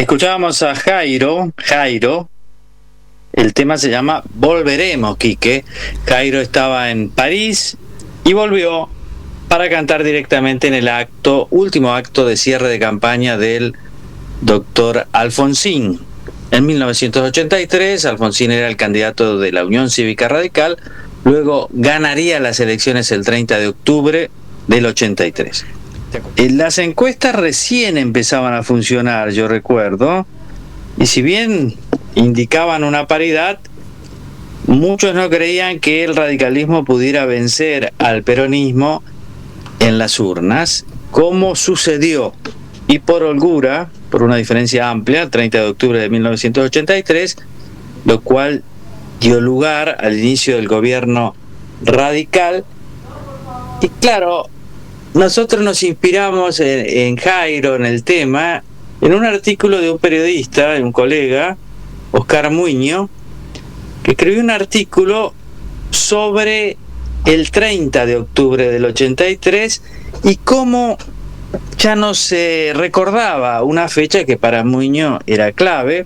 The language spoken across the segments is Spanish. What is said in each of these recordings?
Escuchábamos a Jairo, el tema se llama Volveremos, Quique. Jairo estaba en París y volvió para cantar directamente en el último acto de cierre de campaña del doctor Alfonsín. En 1983, Alfonsín era el candidato de la Unión Cívica Radical, luego ganaría las elecciones el 30 de octubre del 83. Las encuestas recién empezaban a funcionar, yo recuerdo, y si bien indicaban una paridad, muchos no creían que el radicalismo pudiera vencer al peronismo en las urnas, como sucedió, y por holgura, por una diferencia amplia, el 30 de octubre de 1983, lo cual dio lugar al inicio del gobierno radical. Y claro, nosotros nos inspiramos en Jairo, en el tema, en un artículo de un periodista, de un colega, Oscar Muñoz, que escribió un artículo sobre el 30 de octubre del 83 y cómo ya no se recordaba una fecha que para Muñoz era clave,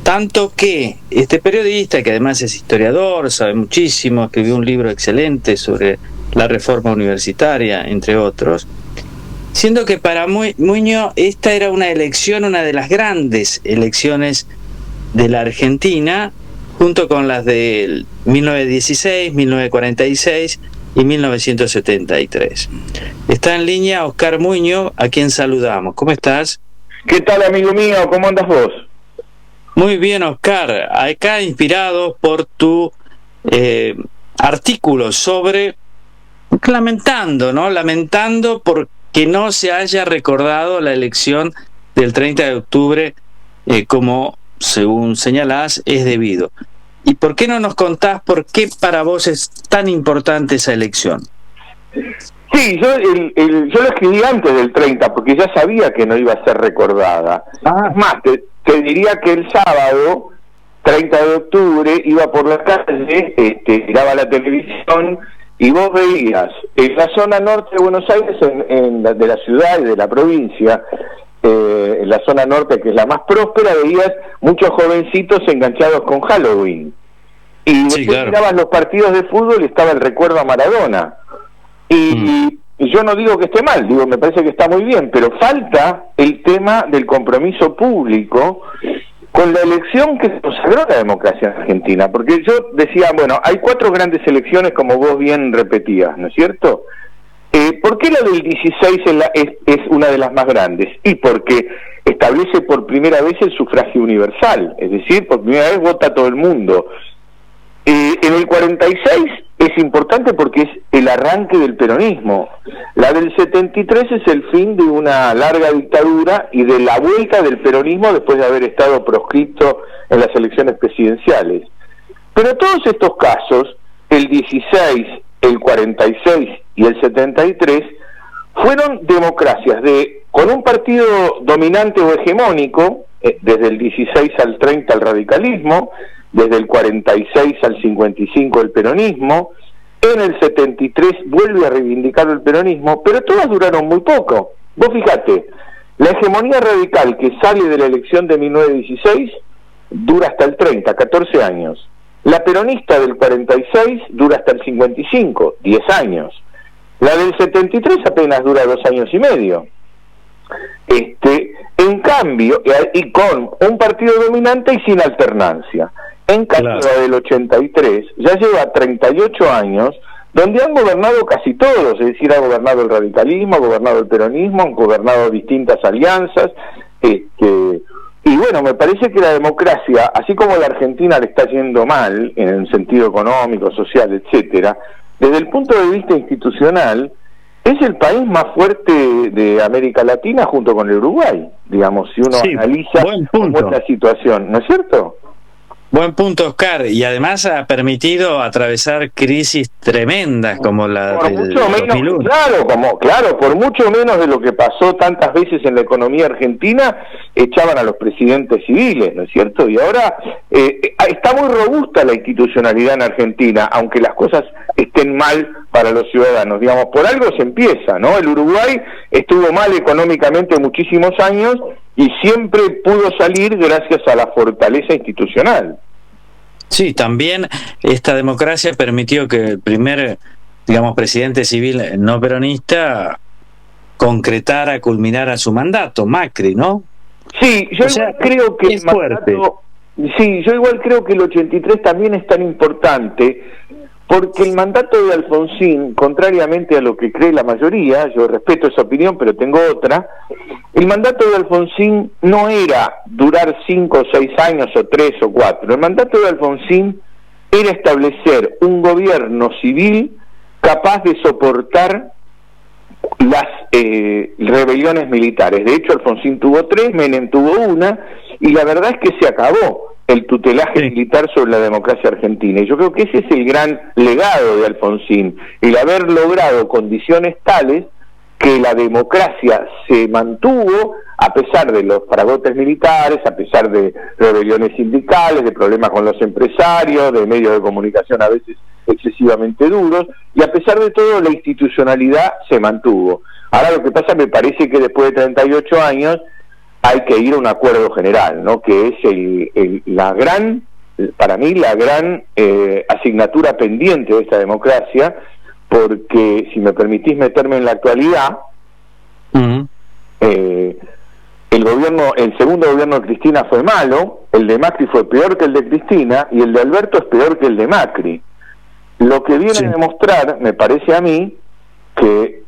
tanto que este periodista, que además es historiador, sabe muchísimo, escribió un libro excelente sobre la reforma universitaria, entre otros, siendo que para Muñoz esta era una elección, una de las grandes elecciones de la Argentina, junto con las de 1916, 1946 y 1973. Está en línea Oscar Muñoz, a quien saludamos. ¿Cómo estás? ¿Qué tal, amigo mío? ¿Cómo andas vos? Muy bien, Oscar. Acá inspirado por tu artículo sobre lamentando porque no se haya recordado la elección del 30 de octubre como, según señalás, es debido. ¿Y por qué no nos contás por qué para vos es tan importante esa elección? Sí, yo lo escribí antes del 30 porque ya sabía que no iba a ser recordada. Es más, te diría que el sábado 30 de octubre iba por la calle, miraba la televisión y vos veías en la zona norte de Buenos Aires, de la ciudad y de la provincia, en la zona norte, que es la más próspera, veías muchos jovencitos enganchados con Halloween. Y después claro, mirabas los partidos de fútbol y estaba el recuerdo a Maradona. Y yo no digo que esté mal, digo, me parece que está muy bien, pero falta el tema del compromiso público con la elección que consagró la democracia en Argentina. Porque yo decía, bueno, hay 4 grandes elecciones, como vos bien repetías, ¿no es cierto? ¿Por qué la del 16 es una de las más grandes? Y porque establece por primera vez el sufragio universal, es decir, por primera vez vota todo el mundo. En el 46 es importante porque es el arranque del peronismo. La del 73 es el fin de una larga dictadura y de la vuelta del peronismo después de haber estado proscripto en las elecciones presidenciales. Pero todos estos casos, el 16, el 46 y el 73, fueron democracias con un partido dominante o hegemónico, desde el 16 al 30 el radicalismo, desde el 46 al 55 el peronismo, en el 73 vuelve a reivindicar el peronismo, pero todas duraron muy poco. Vos fíjate, la hegemonía radical que sale de la elección de 1916 dura hasta el 30, 14 años. La peronista del 46 dura hasta el 55, 10 años. La del 73 apenas dura 2 años y medio. En cambio, y con un partido dominante y sin alternancia. En cambio, claro, la del 83 ya lleva 38 años, donde han gobernado casi todos, es decir, ha gobernado el radicalismo, ha gobernado el peronismo, han gobernado distintas alianzas, y bueno, me parece que la democracia, así como la Argentina le está yendo mal, en el sentido económico, social, etcétera, desde el punto de vista institucional, es el país más fuerte de América Latina junto con el Uruguay, digamos, si uno analiza cómo es la situación, ¿no es cierto? Buen punto, Oscar, y además ha permitido atravesar crisis tremendas como la del 2001. Claro, por mucho menos de lo que pasó tantas veces en la economía argentina, echaban a los presidentes civiles, ¿no es cierto? Y ahora está muy robusta la institucionalidad en Argentina, aunque las cosas estén mal para los ciudadanos, digamos, por algo se empieza, ¿no? El Uruguay estuvo mal económicamente muchísimos años y siempre pudo salir gracias a la fortaleza institucional. Sí, también esta democracia permitió que el primer, digamos, presidente civil no peronista concretara, culminara su mandato, Macri, ¿no? Sí, yo igual creo que es fuerte. Sí, yo igual creo que el 83 también es tan importante, porque el mandato de Alfonsín, contrariamente a lo que cree la mayoría, yo respeto esa opinión, pero tengo otra, el mandato de Alfonsín no era durar 5 o 6 años o 3 o 4, el mandato de Alfonsín era establecer un gobierno civil capaz de soportar las rebeliones militares. De hecho, Alfonsín tuvo 3, Menem tuvo 1, y la verdad es que se acabó el tutelaje militar sobre la democracia argentina. Y yo creo que ese es el gran legado de Alfonsín, el haber logrado condiciones tales que la democracia se mantuvo a pesar de los fragotes militares, a pesar de rebeliones sindicales, de problemas con los empresarios, de medios de comunicación a veces excesivamente duros, y a pesar de todo la institucionalidad se mantuvo. Ahora lo que pasa, me parece que después de 38 años hay que ir a un acuerdo general, ¿no? Que es la gran, para mí, la gran asignatura pendiente de esta democracia, porque si me permitís meterme en la actualidad, el segundo gobierno de Cristina fue malo, el de Macri fue peor que el de Cristina, y el de Alberto es peor que el de Macri. Lo que viene a demostrar, me parece a mí, que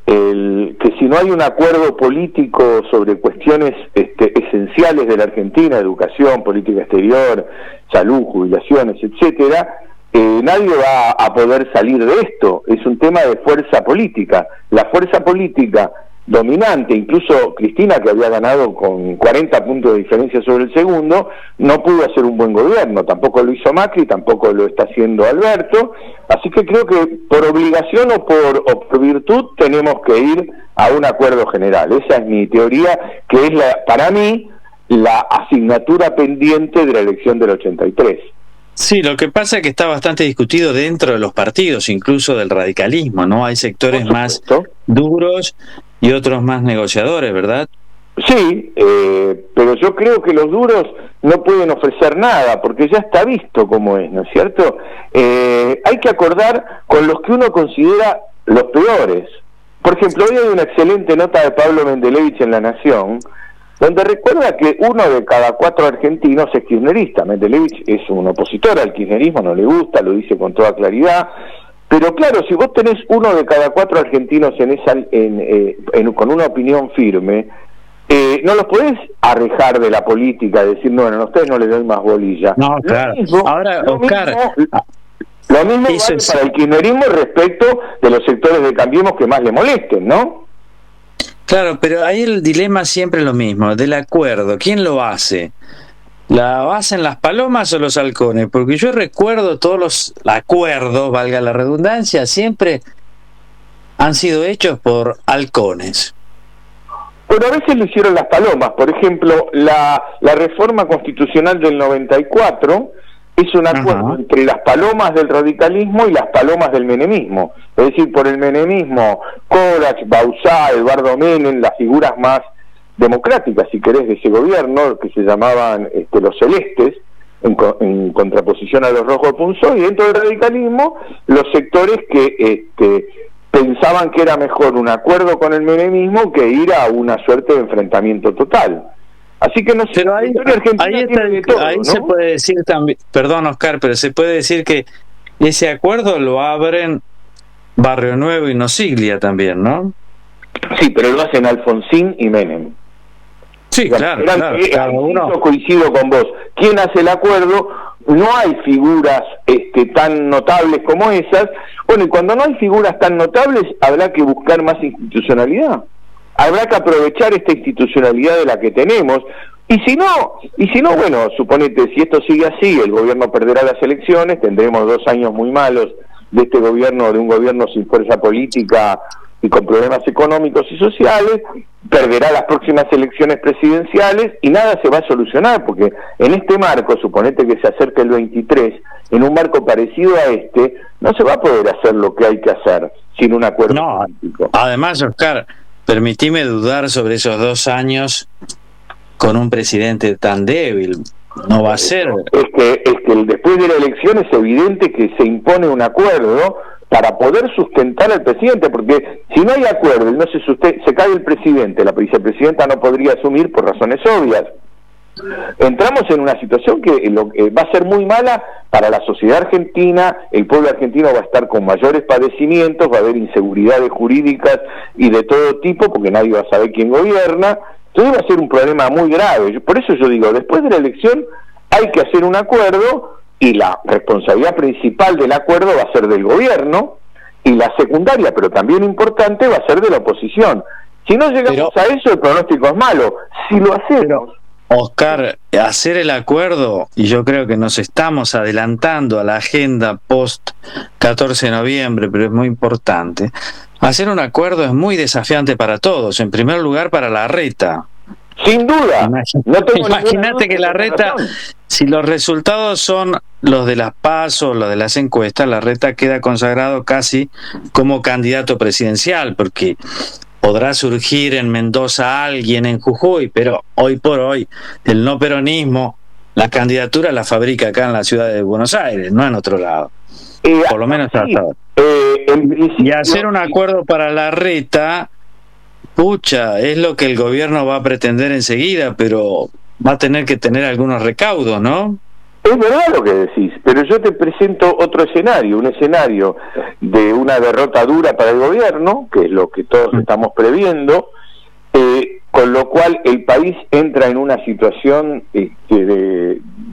si no hay un acuerdo político sobre cuestiones esenciales de la Argentina, educación, política exterior, salud, jubilaciones, etcétera, nadie va a poder salir de esto. Es un tema de fuerza política. La fuerza política dominante, incluso Cristina, que había ganado con 40 puntos de diferencia sobre el segundo, no pudo hacer un buen gobierno, tampoco lo hizo Macri, tampoco lo está haciendo Alberto, así que creo que por obligación o por virtud tenemos que ir a un acuerdo general. Esa es mi teoría, que es para mí la asignatura pendiente de la elección del 83. Sí, lo que pasa es que está bastante discutido dentro de los partidos, incluso del radicalismo, ¿no? Hay sectores más duros y otros más negociadores, ¿verdad? Sí, pero yo creo que los duros no pueden ofrecer nada, porque ya está visto cómo es, ¿no es cierto? Hay que acordar con los que uno considera los peores. Por ejemplo, hoy hay una excelente nota de Pablo Mendelevich en La Nación, donde recuerda que 1 de cada 4 argentinos es kirchnerista. Mendelevich es un opositor al kirchnerismo, no le gusta, lo dice con toda claridad. Pero claro, si vos tenés 1 de cada 4 argentinos con una opinión firme, no los podés arrejar de la política, decir, no, a ustedes no les doy más bolilla. No, claro. Ahora, Oscar, lo mismo vale para el kirchnerismo respecto de los sectores de Cambiemos que más le molesten, ¿no? Claro, pero ahí el dilema siempre es lo mismo, del acuerdo. ¿Quién lo hace? ¿La hacen las palomas o los halcones? Porque yo recuerdo todos los acuerdos, valga la redundancia, siempre han sido hechos por halcones. Pero a veces lo hicieron las palomas. Por ejemplo, la reforma constitucional del 94 es un acuerdo entre las palomas del radicalismo y las palomas del menemismo. Es decir, por el menemismo, Corach, Bauzá, Eduardo Menem, las figuras más democráticas, si querés, de ese gobierno, que se llamaban los celestes, en contraposición a los rojos de Punzó, y dentro del radicalismo, los sectores que pensaban que era mejor un acuerdo con el menemismo que ir a una suerte de enfrentamiento total. Así que no sé, pero ahí ¿no? Se puede decir también, perdón Oscar, pero se puede decir que ese acuerdo lo abren Barrio Nuevo y Nosiglia también, ¿no? Sí, pero lo hacen Alfonsín y Menem. Sí, claro, cada uno. Coincido con vos. ¿Quién hace el acuerdo? No hay figuras tan notables como esas. Bueno, y cuando no hay figuras tan notables, habrá que buscar más institucionalidad. Habrá que aprovechar esta institucionalidad de la que tenemos. Y si no, bueno, suponete, si esto sigue así, el gobierno perderá las elecciones, tendremos 2 años muy malos de este gobierno, de un gobierno sin fuerza política y con problemas económicos y sociales, perderá las próximas elecciones presidenciales y nada se va a solucionar, porque en este marco, suponete que se acerque el 23, en un marco parecido a no se va a poder hacer lo que hay que hacer sin un acuerdo político. Además, Oscar, permitime dudar sobre esos 2 años con un presidente tan débil. No va a ser. Es que después de la elección es evidente que se impone un acuerdo para poder sustentar al presidente, porque si no hay acuerdo y no se cae el presidente, la vicepresidenta no podría asumir por razones obvias. Entramos en una situación que va a ser muy mala para la sociedad argentina. El pueblo argentino va a estar con mayores padecimientos, va a haber inseguridades jurídicas y de todo tipo, porque nadie va a saber quién gobierna. Entonces va a ser un problema muy grave. Por eso yo digo, después de la elección hay que hacer un acuerdo, y la responsabilidad principal del acuerdo va a ser del gobierno, y la secundaria, pero también importante, va a ser de la oposición. Si no llegamos a eso, el pronóstico es malo. Si lo hacemos... Oscar, hacer el acuerdo, y yo creo que nos estamos adelantando a la agenda post 14 de noviembre, pero es muy importante, hacer un acuerdo es muy desafiante para todos, en primer lugar para Larreta. Sin duda. Imagínate que Larreta, si los resultados son los de las PASO, los de las encuestas, Larreta queda consagrado casi como candidato presidencial, porque podrá surgir en Mendoza alguien, en Jujuy, pero hoy por hoy el no peronismo, la candidatura la fabrica acá en la ciudad de Buenos Aires, no en otro lado. Por lo menos hasta ahora. Y hacer un acuerdo para Larreta, pucha, es lo que el gobierno va a pretender enseguida, pero va a tener que tener algunos recaudos, ¿no? Es verdad lo que decís, pero yo te presento otro escenario, un escenario de una derrota dura para el gobierno, que es lo que todos estamos previendo, con lo cual el país entra en una situación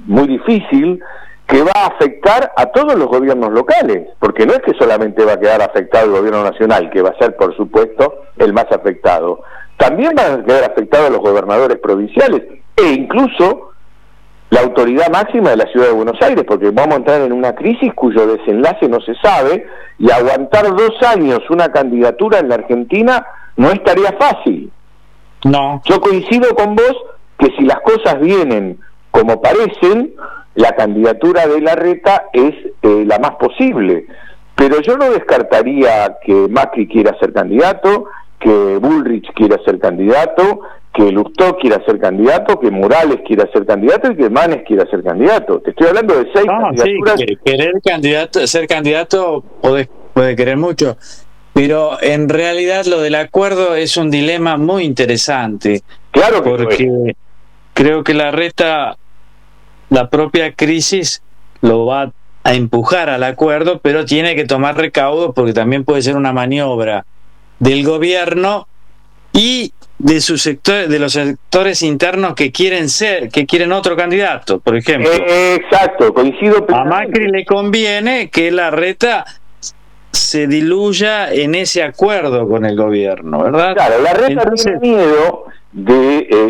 muy difícil, que va a afectar a todos los gobiernos locales, porque no es que solamente va a quedar afectado el gobierno nacional, que va a ser, por supuesto, el más afectado. También van a quedar afectados los gobernadores provinciales, e incluso la autoridad máxima de la ciudad de Buenos Aires, porque vamos a entrar en una crisis cuyo desenlace no se sabe, y aguantar 2 años una candidatura en la Argentina no es tarea fácil. No. Yo coincido con vos que si las cosas vienen como parecen, la candidatura de Larreta es la más posible, pero yo no descartaría que Macri quiera ser candidato, que Bullrich quiera ser candidato, que Lustó quiera ser candidato, que Morales quiera ser candidato y que Manes quiera ser candidato. Te estoy hablando de 6 candidaturas. Sí, ser candidato puede querer mucho, pero en realidad lo del acuerdo es un dilema muy interesante. Claro que porque creo que Larreta, la propia crisis lo va a empujar al acuerdo, pero tiene que tomar recaudo porque también puede ser una maniobra del gobierno y de sus sectores, de los sectores internos que quieren otro candidato, por ejemplo. Exacto, coincido plenamente. A Macri le conviene que Larreta se diluya en ese acuerdo con el gobierno, ¿verdad? Claro, Larreta tiene miedo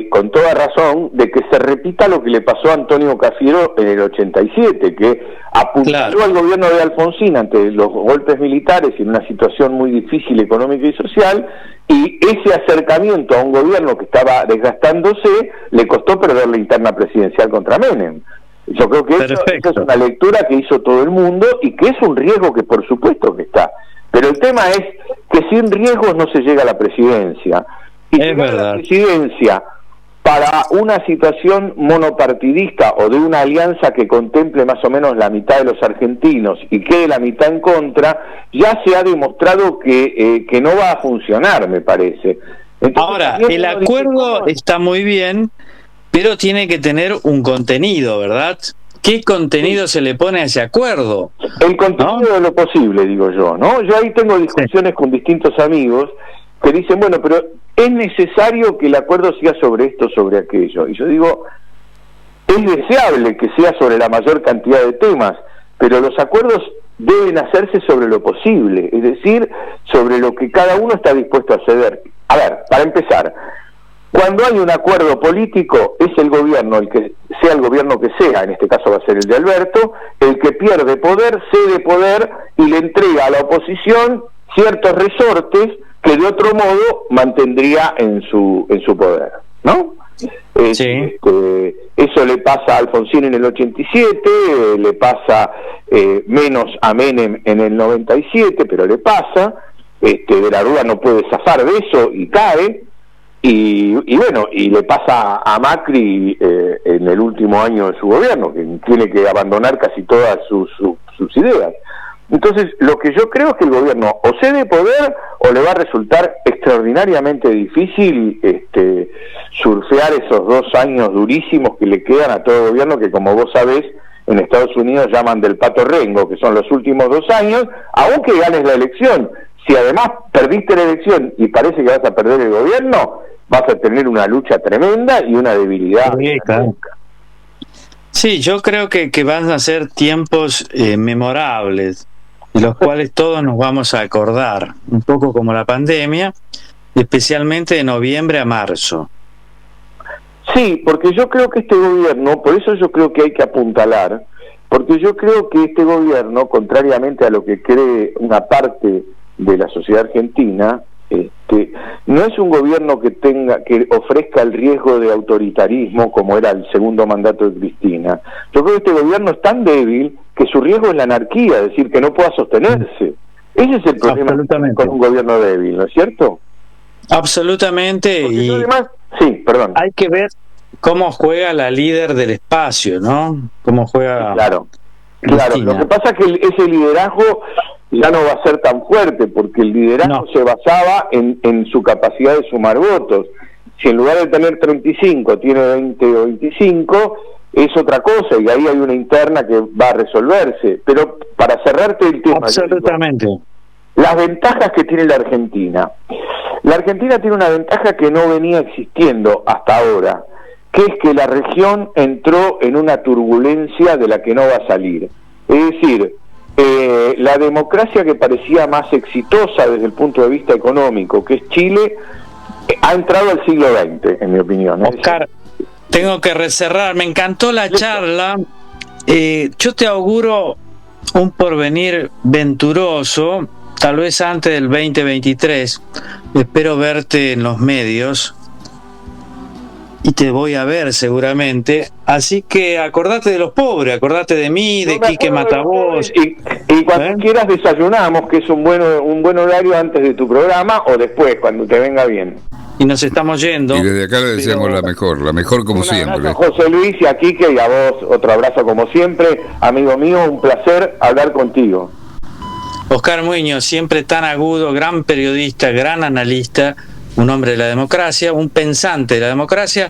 con toda razón, de que se repita lo que le pasó a Antonio Cafiero en el 87, que apuntó al gobierno de Alfonsín ante los golpes militares en una situación muy difícil económica y social, y ese acercamiento a un gobierno que estaba desgastándose le costó perder la interna presidencial contra Menem. Yo creo que esa es una lectura que hizo todo el mundo y que es un riesgo que por supuesto que está. Pero el tema es que sin riesgos no se llega a la presidencia. Y llegar a la presidencia para una situación monopartidista o de una alianza que contemple más o menos la mitad de los argentinos y quede la mitad en contra, ya se ha demostrado que no va a funcionar, me parece. Entonces, ahora, el acuerdo está muy bien, pero tiene que tener un contenido, ¿verdad? ¿Qué contenido se le pone a ese acuerdo? El contenido de lo posible, digo yo, ¿no? Yo ahí tengo discusiones con distintos amigos que dicen, bueno, pero es necesario que el acuerdo sea sobre esto, sobre aquello. Y yo digo, es deseable que sea sobre la mayor cantidad de temas, pero los acuerdos deben hacerse sobre lo posible, es decir, sobre lo que cada uno está dispuesto a ceder. A ver, para empezar, cuando hay un acuerdo político, es el gobierno, el que sea el gobierno que sea, en este caso va a ser el de Alberto, el que pierde poder, cede poder y le entrega a la oposición ciertos resortes que de otro modo mantendría en su poder, ¿no? Sí. Eso le pasa a Alfonsín en el 87, le pasa menos a Menem en el 97, pero le pasa. De la Rúa no puede zafar de eso y cae. y bueno, y le pasa a Macri en el último año de su gobierno, que tiene que abandonar casi todas sus ideas. Entonces, lo que yo creo es que el gobierno o cede poder o le va a resultar extraordinariamente difícil surfear esos 2 años durísimos que le quedan a todo gobierno, que como vos sabés, en Estados Unidos llaman del pato rengo, que son los últimos 2 años, aunque ganes la elección. Si además perdiste la elección y parece que vas a perder el gobierno, vas a tener una lucha tremenda y una debilidad. Sí, yo creo que van a ser tiempos memorables, de los cuales todos nos vamos a acordar, un poco como la pandemia, especialmente de noviembre a marzo. Sí, porque yo creo que este gobierno, por eso yo creo que hay que apuntalar, porque yo creo que este gobierno, contrariamente a lo que cree una parte de la sociedad argentina, no es un gobierno que ofrezca el riesgo de autoritarismo como era el segundo mandato de Cristina. Yo creo que este gobierno es tan débil que su riesgo es la anarquía, es decir, que no pueda sostenerse. Ese es el problema con un gobierno débil, ¿no es cierto? Absolutamente. Y además, sí, perdón. Hay que ver cómo juega la líder del espacio, ¿no? Cómo juega. Claro. Lo que pasa es que ese liderazgo ya no va a ser tan fuerte, porque el liderazgo se basaba en su capacidad de sumar votos. Si en lugar de tener 35 tiene 20 o 25, es otra cosa, y ahí hay una interna que va a resolverse. Pero para cerrarte el tema... Absolutamente. Las ventajas que tiene la Argentina. La Argentina tiene una ventaja que no venía existiendo hasta ahora, que es que la región entró en una turbulencia de la que no va a salir. Es decir, la democracia que parecía más exitosa desde el punto de vista económico, que es Chile, ha entrado al siglo XX, en mi opinión. Oscar, tengo que cerrar. Me encantó la charla. Yo te auguro un porvenir venturoso, tal vez antes del 2023. Espero verte en los medios. Y te voy a ver seguramente, así que acordate de los pobres, acordate de mí, de Quique Matavós. Y cuando quieras desayunamos, que es un buen horario antes de tu programa o después, cuando te venga bien. Y nos estamos yendo. Y desde acá le deseamos la mejor como siempre. Un abrazo a José Luis y a Quique, y a vos otro abrazo como siempre. Amigo mío, un placer hablar contigo. Oscar Muñoz, siempre tan agudo, gran periodista, gran analista, un hombre de la democracia, un pensante de la democracia.